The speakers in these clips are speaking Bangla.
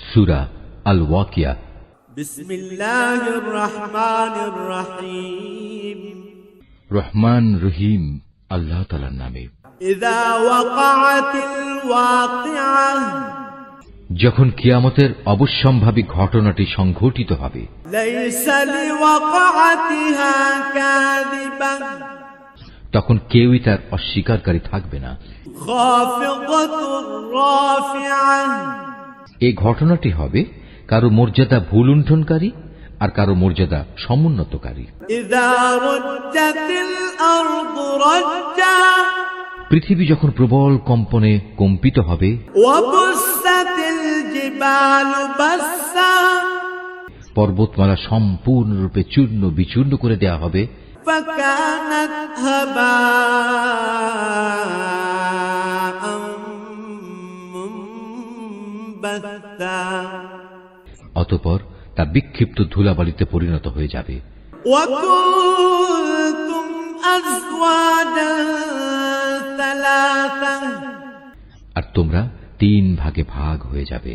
সূরা আল ওয়াকিয়া। বিসমিল্লাহির রহমানির রহিম। রহমান রহিম আল্লাহ তাআলার নামে। ইযা ওয়াকাআতিল ওয়াকিআহ, যখন কিয়ামতের অবশ্যম্ভাবী ঘটনাটি সংঘটিত হবে। লাইসা লিওয়াকাআতিহা কাযিবা, তখন কেউই তার অস্বীকারকারী থাকবে না। খাফিদাতুর রাফিআহ, এই ঘটনাটি হবে কারো মর্যাদা ভুলুণ্ঠনকারী আর কারো মর্যাদা সমুন্নতকারী। ইযা রুজ্জাতিল আরদু রাজ্জা, পৃথিবী যখন প্রবল কম্পনে কম্পিত হবে। ওয়া বুসাতিল জিবালু বাসসা, পর্বতমালা সম্পূর্ণরূপে চূর্ণ বিচূর্ণ করে দেয়া হবে। ফাকানাত হাবাআম মুনবাসসা, অতঃপর তা বিক্ষিপ্ত ধুলাবালিতে পরিণত হয়ে যাবে। ওয়া কুনতুম আজওয়াজান সালাসা, আর তোমরা 3 ভাগে ভাগ হয়ে যাবে।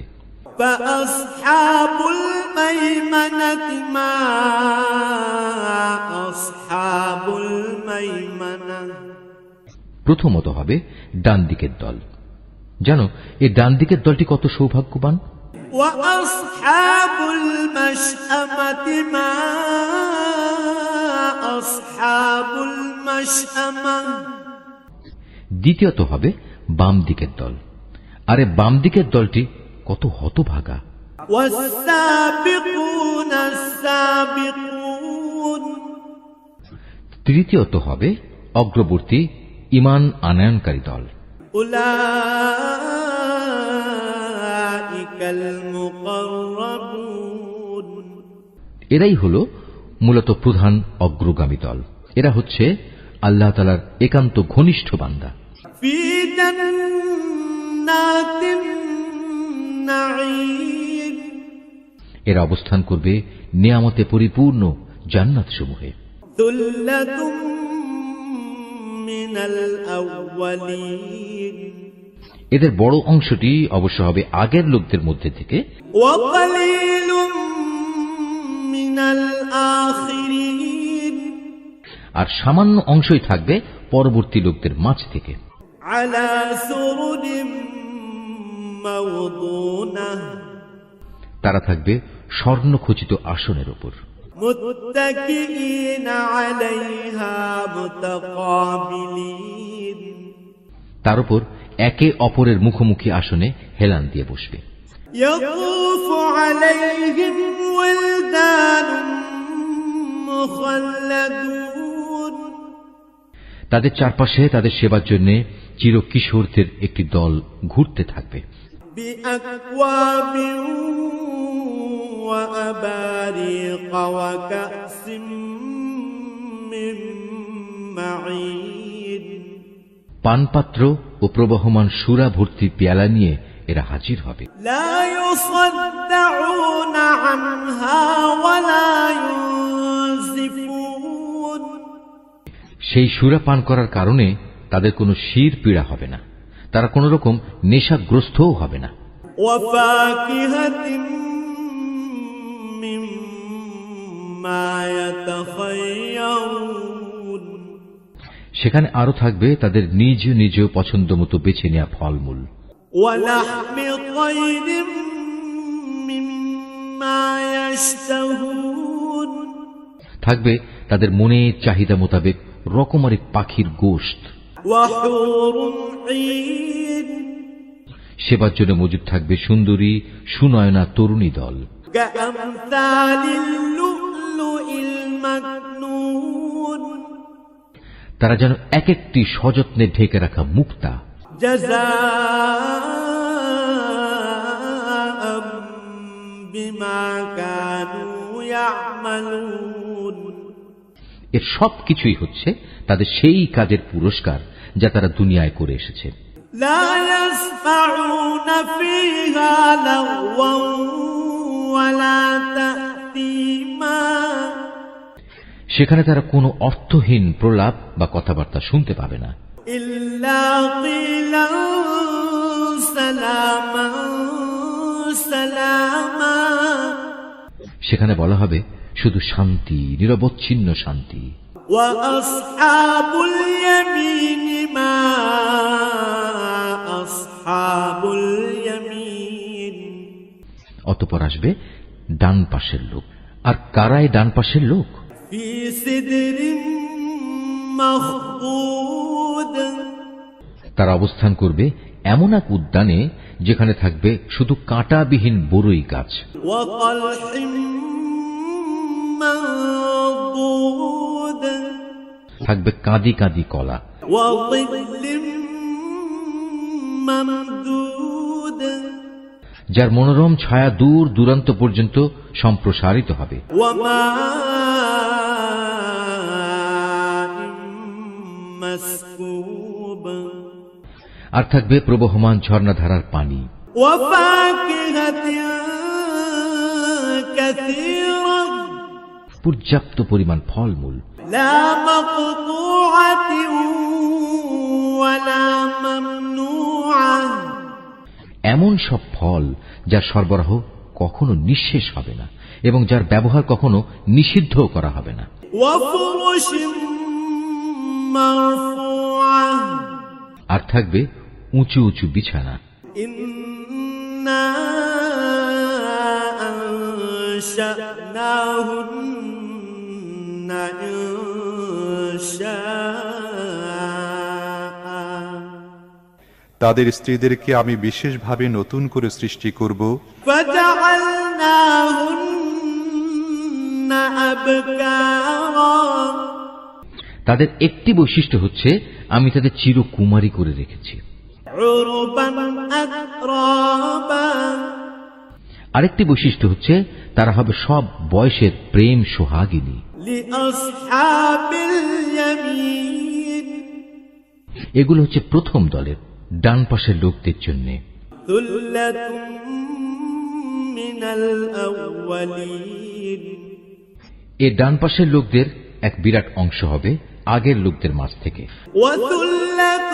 ফাআসহাবুল মাইমানাতি মা আসহাবুল মাইমানা, প্রথমত হবে ডান দিকের দল। জানো এই ডান দিকের দলটি কত সৌভাগ্যবান। ওয়া আসহাবুল মাশআমাতি মা আসহাবুল মাশআমা, দ্বিতীয়ত হবে বাম দিকের দল। আরে বাম দিকের দলটি কত হতভাগা। ওয়াস-সাবিকুনাস সাবিকুন, তৃতীয়ত হবে অগ্রবর্তী ঈমান আনয়নকারী দল। উলাইকাল মুকাররাবুন, এরাই হলো মূলত প্রধান অগ্রগামী দল। এরা হচ্ছে আল্লাহ তাআলার একান্ত ঘনিষ্ঠ বান্দা। ফি জান্নাতিন নাঈম, এরা অবস্থান করবে নিয়ামতে পরিপূর্ণ জান্নাত সমূহে। দুল্লাতুম মিনাল আউয়ালিন, এদের বড় অংশটি অবশ্য হবে আগের লোকদের মধ্যে থেকে। ওয়া কালিলুম মিনাল আখিরিন, আর সামান্য অংশই থাকবে পরবর্তী লোকদের মাঝ থেকে। আলা সুরুরিম মাওদুনাহ, তারা থাকবে স্বর্ণখচিত আসনের উপর। মুত্তাকিইনা আলাইহা মুতাকাবিলিন, তার উপর একে অপরের মুখোমুখি আসনে হেলান দিয়ে বসবে। ইয়াতুফু আলাইহিম ওয়ালদানুম মুখাল্লাদুন, তাদের চারপাশে তাদের সেবার জন্য চিরকিশোরদের একটি দল ঘুরতে থাকবে। বিআকওয়াবিন ওয়া আবারিকা ওয়া কাসিম মিন মাঈন, পানপাত্র ও প্রবহমান সুরা ভর্তি পেয়ালা নিয়ে এরা হাজির হবে। লা ইউসাদ্দাউনা আনহা ওয়া লা ইউনজিফুন, সেই সুরা পান করার কারণে তাদের কোনো শির পীড়া হবে না, তারা কোন রকম নেশাগ্রস্তও হবে না। ওয়া ফাকিহাতিন মিম্মা ইয়াতাখায়্যারুন, সেখানে আরো থাকবে তাদের নিজ নিজ পছন্দ মতো বেছে নেওয়া ফলমূল। ওয়া লাহমি তায়রিম মিম্মা ইয়াশতাহুন, থাকবে তাদের মনের চাহিদা মোতাবেক রকমারি পাখির গোশত। ওয়া হুরুন ঈন, সেবার জন্য মজুদ থাকবে সুন্দরী সুনয়না তরুণী দল। কাআমসালিল লুলুইল মাকনুন, তারা যেন এক একটি সযত্নে ঢেকে রাখা মুক্তা। জাযাআম বিমা কানু ইয়ামালুন, এর সবকিছুই হচ্ছে তাদের সেই কাজের পুরস্কার যা তারা দুনিয়ায় করে এসেছে। লা ইয়াসমাউনা ফিহা লাগওয়ান ওয়ালা তা'সীমা, সেখানে তারা কোনো অর্থহীন প্রলাপ বা কথাবার্তা শুনতে পাবে না। ইল্লা কিলান সালামান سلاما সেখানে বলা হবে শুধু শান্তি, নিরবচ্ছিন্ন শান্তি। وأصحاب اليمين ما أصحاب اليمين অতঃপর আসবে ডান পাশের লোক। আর কারাই ডান পাশের লোক? في سدر مخضود তারা অবস্থান করবে এমন এক উদ্যানে যেখানে থাকবে শুধু কাঁটাবিহীন বড়ই গাছ, وطلح منضود থাকবে কাঁদি কাঁদি কলা, وظل ممدود যার মনোরম ছায়া দূর দূরান্ত পর্যন্ত সম্প্রসারিত হবে, وماء مسكوب আর থাকবে প্রবহমান ঝর্ণাধারার পানি, وفاكهة كثيرة পর্যাপ্ত পরিমাণ ফলমূল, لا مقطوعة ولا ممنوعة এমন সব ফল যার সরবরাহ কখনো নিঃশেষ হবে না এবং যার ব্যবহার কখনো নিষিদ্ধ করা হবে না, وفرش مرفوعة আর থাকবে উঁচু উঁচু বিছানা। إنا أنشأناهن إنشاء তাদের স্ত্রীদেরকে আমি বিশেষভাবে নতুন করে সৃষ্টি করব, فجعلناهن أبكارا তাদের একটি বৈশিষ্ট্য হচ্ছে আমি তাদের চিরকুমারী করে রেখেছি। عربا أترابا আরেকটি বৈশিষ্ট্য হচ্ছে তারা হবে সব বয়সের প্রেম সোহাগিনী। لأصحاب اليمين এগুলো হচ্ছে প্রথম দলের ডান পাশের লোকদের জন্য। ثلة من الأولين এ ডান পাশের লোকদের এক বিরাট অংশ হবে আগের লোকদের মাঝ থেকে, وثلة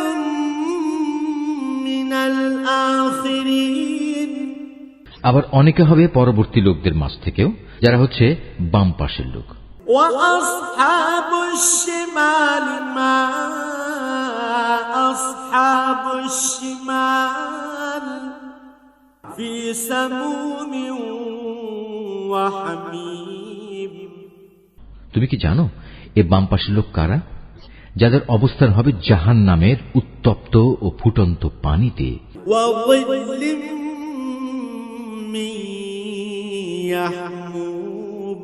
من الآخرين আবার অনেকে হবে পরবর্তী লোকদের মাঝ থেকেও, যারা হচ্ছে বাম পাশের লোক। وأصحاب الشمال ما أصحاب الشمال في سموم وحميم তুমি কি জানো এ বাম পাশের লোক কারা? যাদের অবস্থান হবে জাহান্নামের উত্তপ্ত ও ফুটন্ত পানিতে, وظل من يحموم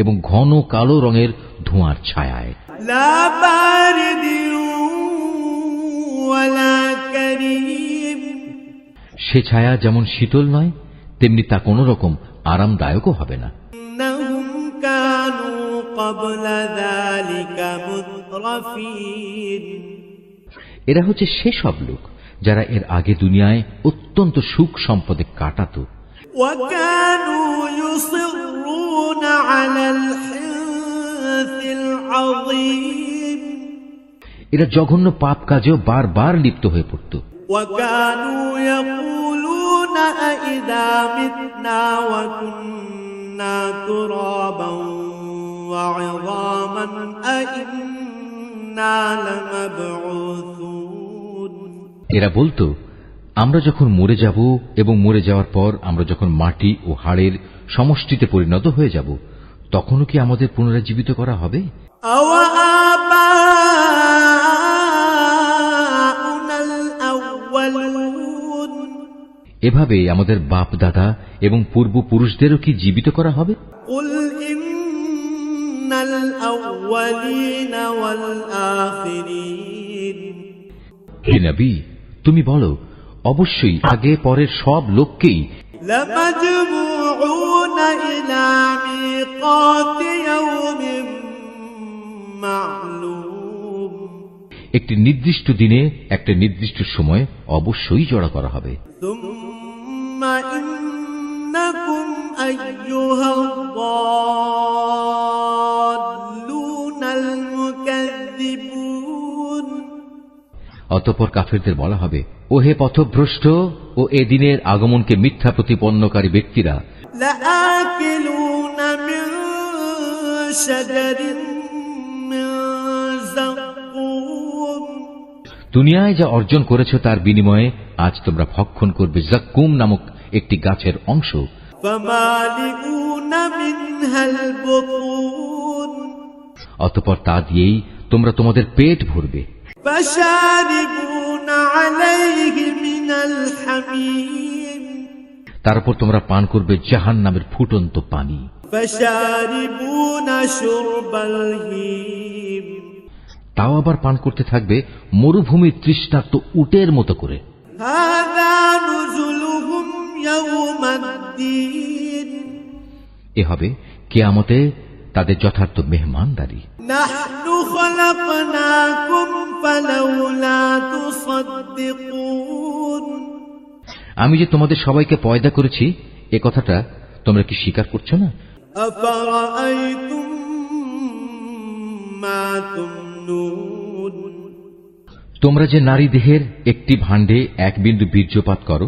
এবং ঘন কালো রঙের ধোঁয়ার ছায়ায়। لا بارد ولا كريم সে ছায়া যেমন শীতল নয়, তেমনি তা কোনো রকম আরামদায়কও হবে না। إنهم كانوا قبل ذلك مترفين এরা হচ্ছে সেসব লোক যারা এর আগে দুনিয়ায় অত্যন্ত সুখ সম্পদে কাটাত, وكانوا يصرون على الحنث العظيم এরা জঘন্য পাপ কাজেও বারবার লিপ্ত হয়ে পড়ত। وكانوا يقولون أئذا متنا وكنا ترابا وعظاما أئنا لمبعوثون এরা বলতো, আমরা যখন মরে যাব এবং মরে যাওয়ার পর আমরা যখন মাটি ও হাড়ের সমষ্টিতে পরিণত হয়ে যাব, তখনও কি আমাদের পুনরুজ্জীবিত করা হবে? أوآباؤنا الأولون এভাবে আমাদের বাপ দাদা এবং পূর্বপুরুষদেরও কি জীবিত করা হবে? قل إن الأولين والآخرين হে নবী, তুমি বলো, অবশ্যই আগে পরের সব লোককেই لمجموعون إلى ميقات يوم معلوم একটি নির্দিষ্ট দিনে একটা নির্দিষ্ট সময় অবশ্যই জড়া করা হবে। ثم إنكم أيها الضالون المكذبون অতঃপর কাফেরদের বলা হবে, ও হে পথভ্রষ্ট ও এ দিনের আগমনকে মিথ্যা প্রতিপন্নকারী ব্যক্তিরা, لآكلون من شجر من زقوم দুনিয়ায় যা অর্জন করেছ তার বিনিময়ে আজ তোমরা ভক্ষণ করবে জাক্কুম নামক একটি গাছের অংশ। فمالئون منها البطون অতঃপর তা দিয়েই তোমরা তোমাদের পেট ভরবে। فشاربون عليه من الحميم তারপর তোমরা পান করবে জাহান্নামের ফুটন্ত পানি। فشاربون شرب الهيم তাও আবার পান করতে থাকবে মরুভূমির তৃষ্ণার্ত উটের মতো করে। هذا نزلهم يوم الدين এ হবে কিয়ামতে তাদের যথার্থ মেহমানদারি। نحن خلقناكم فلولا تصدقون আমি যে তোমাদের সবাইকে পয়দা করেছি এ কথাটা তোমরা কি স্বীকার করছো না? أفرأيتم ما تمنون তোমরা যে নারী দেহের একটি ভাণ্ডে এক বিন্দু বীর্যপাত করো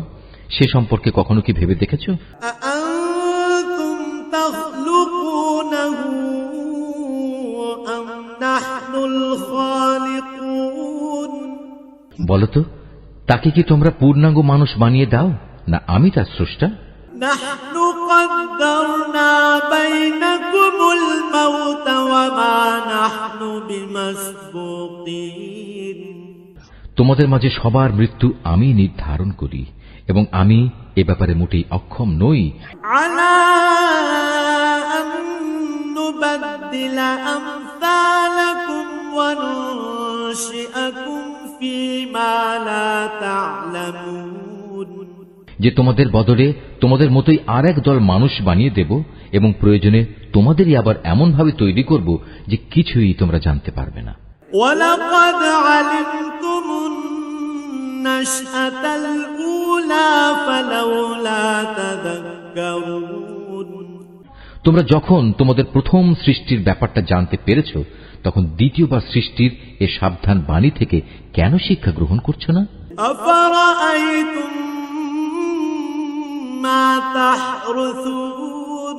সে সম্পর্কে কখনো কি ভেবে দেখেছ? أأنتم تخلقونه أم نحن الخالقون বলতো তাকে কি তোমরা পূর্ণাঙ্গ মানুষ বানিয়ে দাও না আমি তার স্রষ্টা? نحن قدرنا بينكم الموت وما نحن بمسبوقين তোমাদের মাঝে সবার মৃত্যু আমি নির্ধারণ করি এবং আমি এ ব্যাপারে মোটেই অক্ষম নই। على أن نبدل أمثالكم وننشئكم فيما لا تعلمون যে তোমাদের বদলে তোমাদের মতোই আর এক দল মানুষ বানিয়ে দেব এবং প্রয়োজনে তোমাদেরই আবার এমন ভাবে তৈরি করব যে কিছুই তোমরা জানতে পারবে না। ولقد علمتم النشأة الأولى فلولا تذكرون তোমরা যখন তোমাদের প্রথম সৃষ্টির ব্যাপারটা জানতে পেরেছ তখন দ্বিতীয়বার সৃষ্টির এ সাবধান বাণী থেকে কেন শিক্ষা গ্রহণ করছো না? أفرأيتم ما تحرثون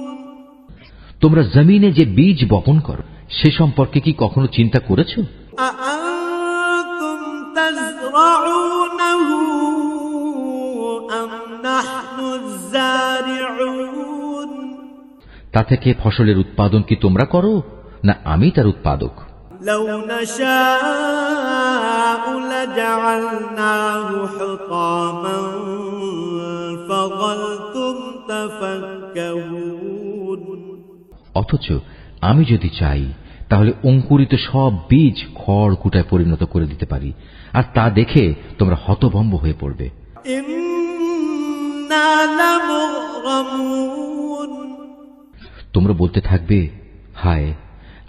তোমরা জমিনে যে বীজ বপন করো সে সম্পর্কে কি কখনো চিন্তা করেছো? أأنتم تزرعونه أم نحن الزارعون তা থেকে ফসলের উৎপাদন কি তোমরা করো না আমি তার উৎপাদক? لو نشاء لجعلناه حطاما فظلتم تفكهون অথচ আমি যদি চাই তাহলে অঙ্কুরিত সব বীজ খড় কুটায় পরিণত করে দিতে পারি আর তা দেখে তোমরা হতভম্ব হয়ে পড়বে। إنا لمغرمون তোমরা বলতে থাকবে, হায়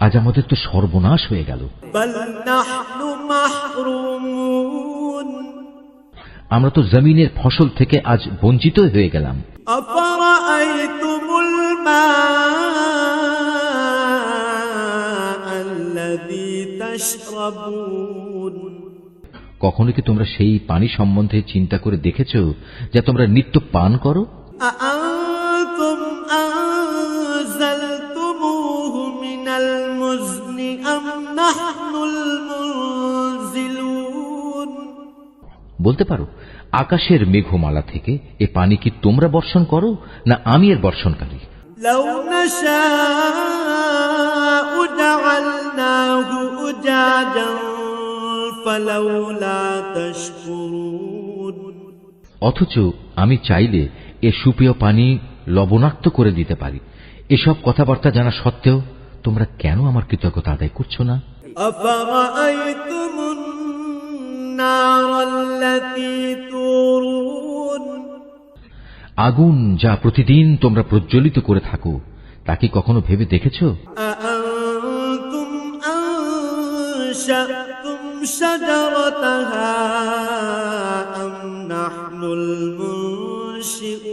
আজ আমাদের তো সর্বনাশ হয়ে গেল। بل نحن محرومون আমরা তো জমিনের ফসল থেকে আজ বঞ্চিত হয়ে গেলাম। أفرأيتم الماء الذي تشربون কখনো কি তোমরা সেই পানি সম্বন্ধে চিন্তা করে দেখেছ যা তোমরা নিত্য পান করো? أأنتم أنزلتموه من المزن أم نحن المنزلون বলতে পারো আকাশের মেঘমালা থেকে এ পানি কি তোমরা বর্ষণ করো না আমি এর বর্ষণকারী? لو نشاء جعلناه أجاجا فلولا تشكرون অথচ আমি চাইলে এ সুপেয় পানি লবণাক্ত করে দিতে পারি। এসব কথাবার্তা জানা সত্ত্বেও তোমরা কেন আমার কৃতজ্ঞতা আদায় করছো না? أفرأيتم النار التي تورون আগুন যা প্রতিদিন তোমরা প্রজ্বলিত করে থাকো তা কি কখনো ভেবে দেখেছ? أأنتم أنشأتم شجرتها أم نحن المنشئون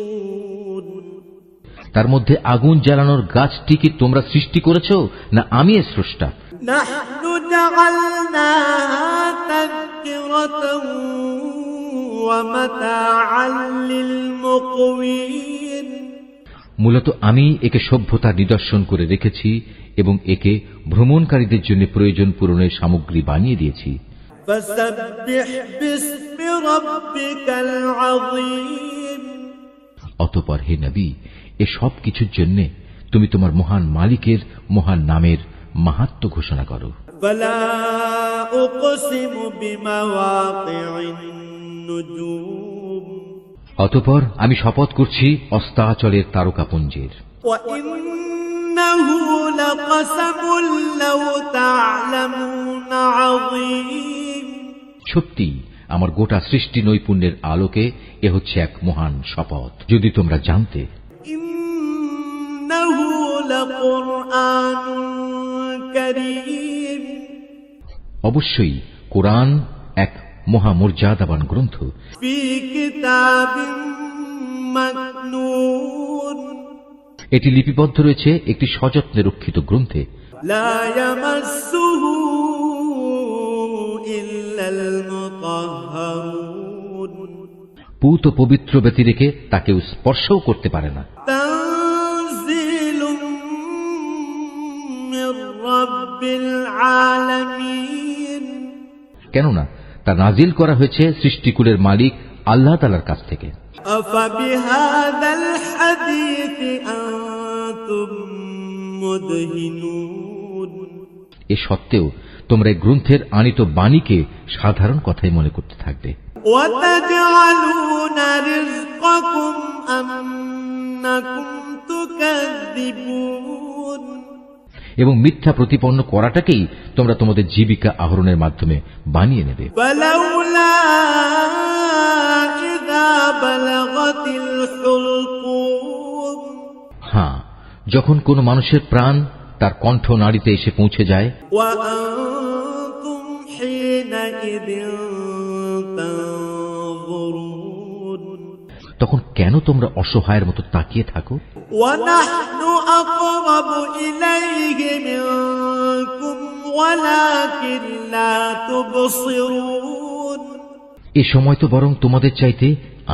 তার মধ্যে আগুন জ্বালানোর গাছটি কি তোমরা সৃষ্টি করেছ না আমি এর স্রষ্টা? نحن جعلناها تذكرة ومتاعا للمقوين মূলত আমি একে সভ্যতার নিদর্শন করে রেখেছি এবং একে ভ্রমণকারীদের জন্য প্রয়োজন পূরণের সামগ্রী বানিয়ে দিয়েছি। فسبح باسم ربك العظيم অতঃপর হে নবী, এ সব কিছুর জন্য তুমি তোমার মহান মালিকের মহান নামের মাহাত্ম্য ঘোষণা করো। فلا أقسم بمواقع النجوم অতঃপর আমি শপথ করছি অস্তাচলের তারকাপুঞ্জের। وإنه لقسم لو تعلمون عظيم সত্যি আমার গোটা সৃষ্টি নৈপুণ্যের আলোকে এ হচ্ছে এক মহান শপথ, যদি তোমরা জানতে। إنه لقرآن كريم অবশ্যই কোরআন এক মহামর্যাদাবান গ্রন্থ, في كتاب مكنون এটি লিপিবদ্ধ রয়েছে একটি সযত্নে রক্ষিত গ্রন্থে। لا يمسه إلا المطهرون পূত পবিত্র ব্যতি রেখে তাকেও স্পর্শও করতে পারে না। تنزيل من رب العالمين কেননা তা নাজিল করা হয়েছে সৃষ্টিকুলের মালিক আল্লাহ তাআলার কাছ থেকে। أفبهذا الحديث أنتم مدهنون এ সত্ত্বেও তোমরা এই গ্রন্থের আনিত বাণীকে সাধারণ কথাই মনে করতে থাকবে। وتجعلون رزقكم أنكم تكذبون এবং মিথ্যা প্রতিপন্ন করাটাকেই তোমরা তোমাদের জীবিকা আহরণের মাধ্যমে বানিয়ে নেবে। فلولا إذا بلغت الحلقوم হ্যাঁ, যখন কোনো মানুষের প্রাণ তার কণ্ঠ নাড়িতে এসে পৌঁছে যায়, وأنتم حينئذ تنظرون তখন কেন তোমরা অসহায়ের মতো তাকিয়ে থাকো? ونحن أقرب إليه منكم ولكن لا تبصرون এ সময় তো বরং তোমাদের চাইতে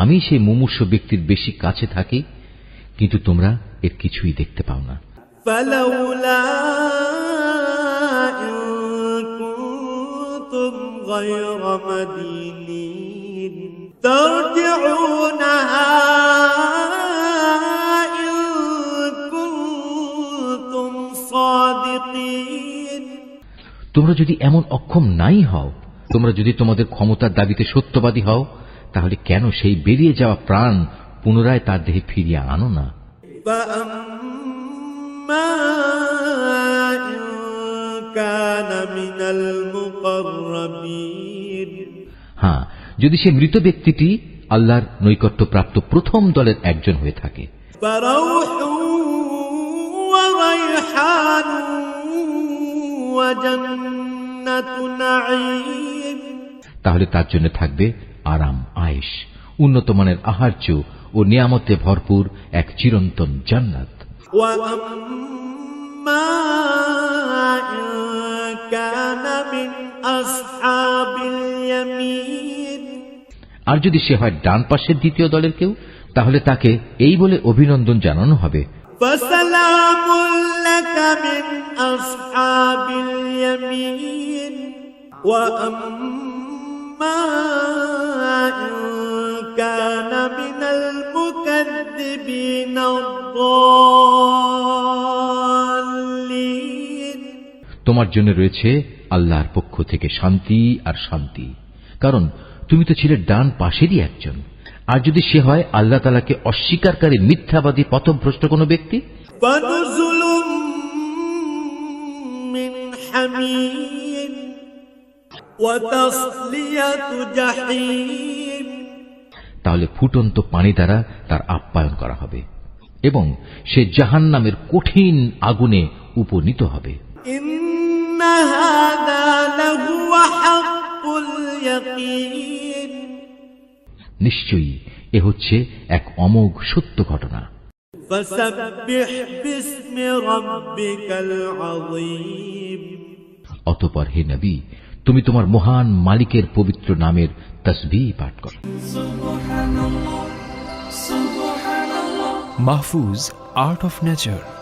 আমি সেই মুমূর্ষ ব্যক্তির বেশি কাছে থাকি, কিন্তু তোমরা এর কিছুই দেখতে পাও না। فلولا إن كنتم غير مدينين ترجعونها إن كنتم صادقين তোমরা যদি এমন অক্ষম নাই হও, তোমরা যদি তোমাদের ক্ষমতার দাবিতে সত্যবাদী হও, তাহলে কেন সেই বেরিয়ে যাওয়া প্রাণ পুনরায় তার দেহে ফিরিয়ে আনো না? فأما إن كان من المقربين হ্যাঁ, যদি সে মৃত ব্যক্তিটি আল্লাহর নৈকট্যপ্রাপ্ত প্রথম দলের একজন হয়ে থাকে, فروح وريحان وجنة نعيم তাহলে তার জন্য থাকবে আরাম আয়েশ, উন্নত মানের আহার্য ও নিয়ামতে ভরপুর এক চিরন্তন জান্নাত। وأما إن كان من أصحاب اليمين আর যদি সে হয় ডান পাশের দ্বিতীয় দলের কেউ, তাহলে তাকে এই বলে অভিনন্দন জানানো হবে, فسلام لك من أصحاب اليمين وأما إن كان من المكذبين الضالين তোমার জন্য রয়েছে আল্লাহর পক্ষ থেকে শান্তি আর শান্তি, কারণ তুমি তো ছিলে ডান পাশেরই একজন। আর যদি সে হয় আল্লাহ তাআলাকে অস্বীকারী মিথ্যাবাদী পথভ্রষ্ট কোনো ব্যক্তি, فنزل من حميم وتصلية جحيم তাহলে ফুটন্ত পানি দ্বারা তার আপ্যায়ন করা হবে এবং সে জাহান্নামের কঠিন আগুনে উপনীত হবে। إن هذا لهو حق اليقين নিশ্চয়ই এ হচ্ছে এক অমোঘ সত্য ঘটনা। فسبح باسم ربك العظيم অতঃপর হে নবী, তুমি তোমার মহান মালিকের পবিত্র নামের তসবিহ পাঠ করো। Mahfuz, Art of Nature.